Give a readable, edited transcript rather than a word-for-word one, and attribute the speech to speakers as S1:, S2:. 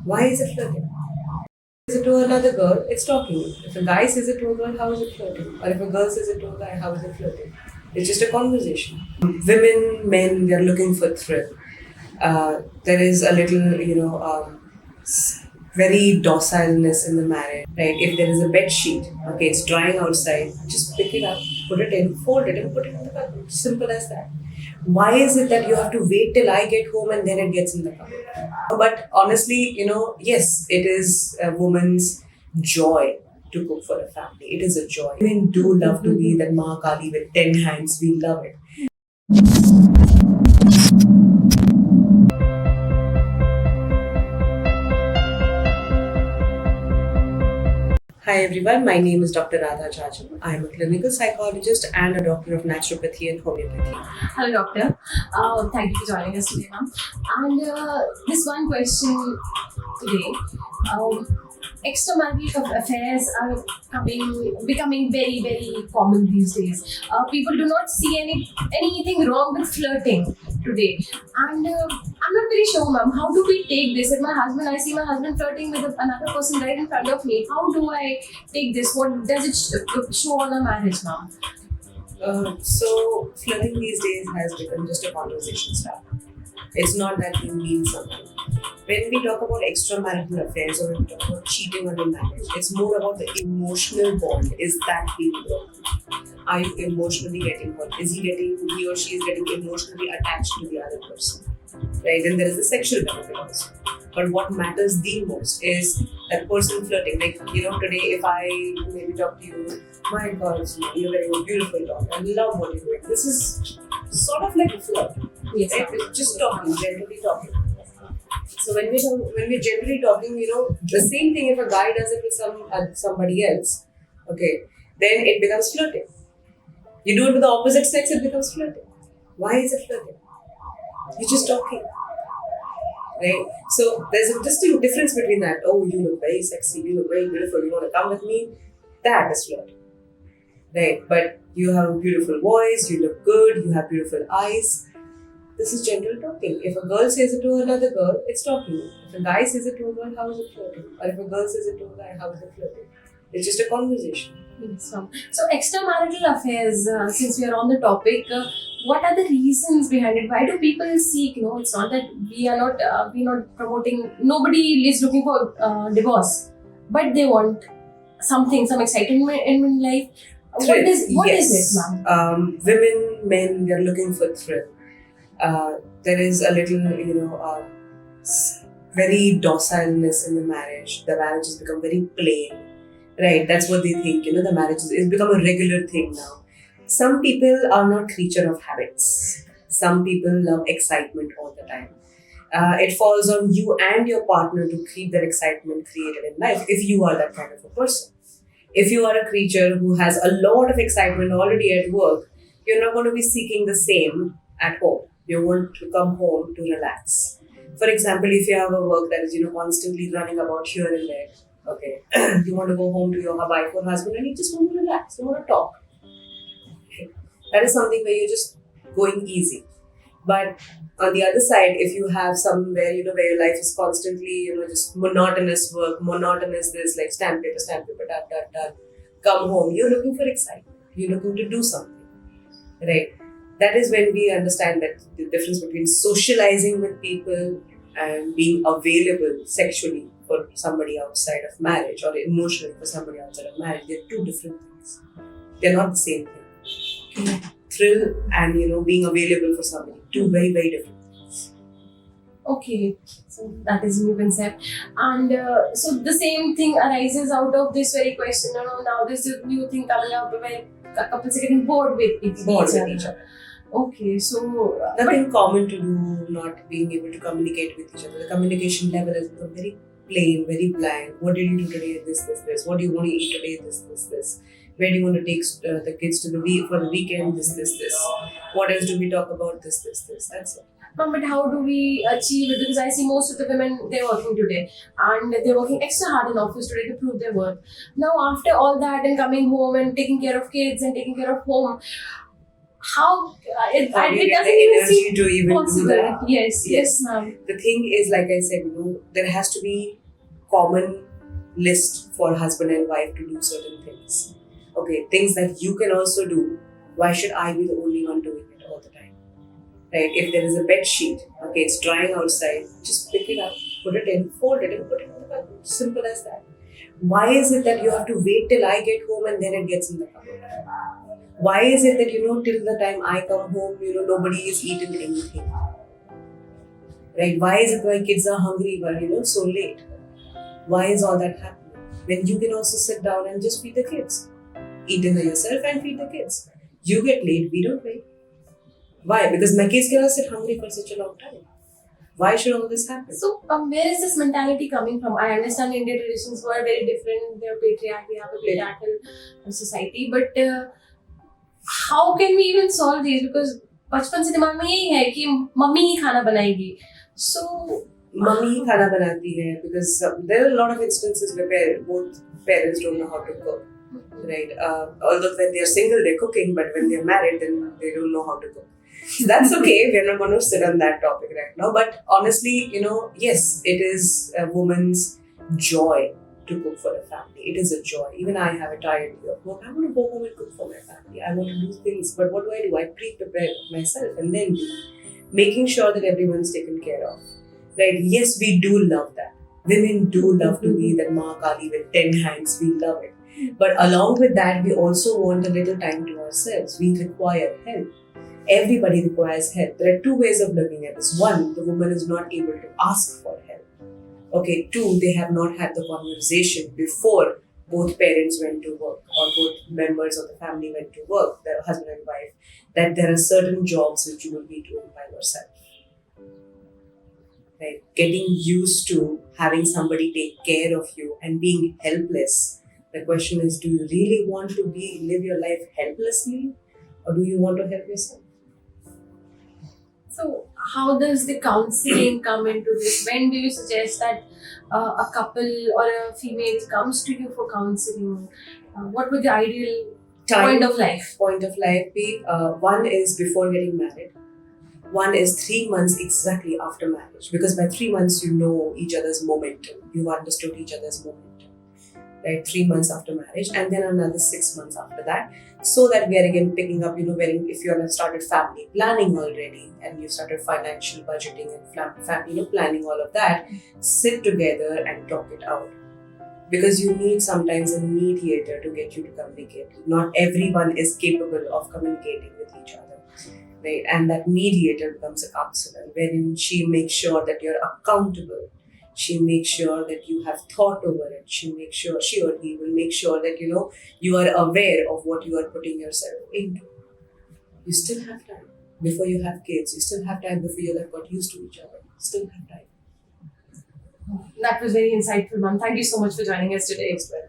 S1: Why is it flirting? Says it to another girl, it's talking. If a guy says it to a girl, how is it flirting? Or if a girl says it to a guy, how is it flirting? It's just a conversation. Women, men, they're looking for thrill. There is a little, very docileness in the marriage, right? If there is a bed sheet, okay, it's drying outside, just pick it up, put it in, fold it, and put it in the cupboard. Simple as that. Why is it that you have to wait till I get home and then it gets in the cupboard? But honestly, yes, it is a woman's joy to cook for a family. It is a joy. Women do love to be the Ma Kali with 10 hands. We love it. Hi everyone, my name is Dr. Radha Jajal. I am a clinical psychologist and a doctor of naturopathy and homeopathy.
S2: Hello, doctor. Thank you for joining us today, ma'am. And this one question today. Extramarital affairs are becoming very, very common these days. People do not see anything wrong with flirting today. And I'm not very sure, ma'am. How do we take this? If I see my husband flirting with another person right in front of me, how do I take this? What does it show on a marriage, ma'am?
S1: So flirting these days has become just a conversation starter. It's not that you mean something. When we talk about extramarital affairs or when we talk about cheating on a marriage, it's more about the emotional bond. Is that being broken? Are you emotionally getting hurt? He or she is getting emotionally attached to the other person? Right? And there is a sexual benefit also. But what matters the most is that person flirting. Like, today if I maybe talk to you, my God, you're wearing a beautiful top. I love what you're doing. This is sort of like a flirt.
S2: Yes,
S1: right? It's just talking, generally talking. So when we're generally talking, the same thing if a guy does it with somebody else, okay, then it becomes flirting. You do it with the opposite sex, it becomes flirting. Why is it flirting? You're just talking. Right? So there's a distinct difference between that. Oh, you look very sexy, you look very beautiful, you want to come with me? That is flirting. Right? But you have a beautiful voice, you look good, you have beautiful eyes. This is general talking. If a girl says it to another girl, it's talking. If a guy says it to a girl, how is it flirting? Or if a girl says it to a guy, how is it flirting? It's just a conversation.
S2: So extramarital affairs, since we are on the topic, what are the reasons behind it? Why do people seek? It's not that we're not promoting. Nobody is looking for divorce, but they want some excitement in life.
S1: Thrill,
S2: What
S1: yes.
S2: is it, ma'am?
S1: Women, men, they're looking for thrill. There is a little, very docileness in the marriage. The marriage has become very plain. Right, that's what they think. The marriage is become a regular thing now. Some people are not creature of habits. Some people love excitement all the time. It falls on you and your partner to keep that excitement created in life if you are that kind of a person. If you are a creature who has a lot of excitement already at work, you're not going to be seeking the same at home. You want to come home to relax. For example, if you have a work that is constantly running about here and there, okay, you want to go home to your wife or husband and you just want to relax, you want to talk. Okay. That is something where you're just going easy. But on the other side, if you have somewhere, where your life is constantly, just monotonous work, monotonous this, like stamp paper, dot, come home, you're looking for excitement. You're looking to do something, right? That is when we understand that the difference between socializing with people and being available sexually for somebody outside of marriage or emotionally for somebody outside of marriage, they're two different things. They're not the same thing. Thrill and being available for somebody, two very, very different things.
S2: Okay, so that is a new concept. And so the same thing arises out of this very question. Now this is a new thing coming up where couples are getting bored with each other. Okay, so
S1: nothing common to do, not being able to communicate with each other. The communication level has become very plain, very blank. What did you do today? This. What do you want to eat today? This. Where do you want to take the kids to for the weekend? This. What else do we talk about? This. That's it.
S2: But how do we achieve it? Because I see most of the women, they're working today and they're working extra hard in office today to prove their worth. Now after all that and coming home and taking care of kids and taking care of home, how
S1: How do you
S2: it
S1: get the
S2: doesn't even
S1: energy
S2: seem
S1: to even do
S2: possible.
S1: that?
S2: Yes, ma'am.
S1: The thing is, like I said, there has to be common list for husband and wife to do certain things. Okay, things that you can also do. Why should I be the only one doing it all the time? Right? If there is a bed sheet, okay, it's drying outside, just pick it up, put it in, fold it, and put it in the cupboard. Simple as that. Why is it that you have to wait till I get home and then it gets in the cupboard? Why is it that till the time I come home, nobody is eating anything? Right? Why is it my kids are hungry but so late? Why is all that happening? When you can also sit down and just feed the kids. Eat dinner yourself and feed the kids. You get late, we don't wait. Why? Because my kids cannot sit hungry for such a long time. Why should all this happen?
S2: So, where is this mentality coming from? I understand Indian traditions were very different. They're patriarchal, we have a patriarchal society. But how can we even solve these? Because बचपन से दिमाग में यही है कि mummy ही खाना बनाएगी. So,
S1: Mummy ही खाना बनाती है because there are a lot of instances where both parents don't know how to cook. Right? Although when they are single, they're cooking, but when they're married, then they don't know how to cook. So that's okay. We're not going to sit on that topic right now. But honestly, yes, it is a woman's joy to cook for a family. It is a joy. Even I have a tired day of work. I want to go home and cook for my family. I want to do things. But what do? I pre-prepare myself and then do. Making sure that everyone's taken care of. Right? Yes, we do love that. Women do love to be the Ma Kali with 10 hands. We love it. But along with that, we also want a little time to ourselves. We require help. Everybody requires help. There are two ways of looking at this. One, the woman is not able to ask for help. Okay. Two, they have not had the conversation before both parents went to work or both members of the family went to work, their husband and wife, that there are certain jobs which you will be doing by yourself. Right? Getting used to having somebody take care of you and being helpless. The question is, do you really want to live your life helplessly, or do you want to help yourself?
S2: So, how does the counseling come into this? When do you suggest that a couple or a female comes to you for counseling? What would the ideal point of life?
S1: Point of life be one is before getting married. One is 3 months exactly after marriage, because by 3 months you know each other's momentum. You've understood each other's momentum. Right, 3 months after marriage, and then another 6 months after that, so that we are again picking up, when if you have started family planning already and you started financial budgeting and family, planning all of that, sit together and talk it out. Because you need sometimes a mediator to get you to communicate. Not everyone is capable of communicating with each other. Right? And that mediator becomes a counselor, wherein she makes sure that you're accountable. She makes sure that you have thought over it. She or he will make sure that you are aware of what you are putting yourself into. You still have time before you have kids. You still have time before you have got used to each other. Still have time.
S2: That was very insightful, ma'am. Thank you so much for joining us today.
S1: Well.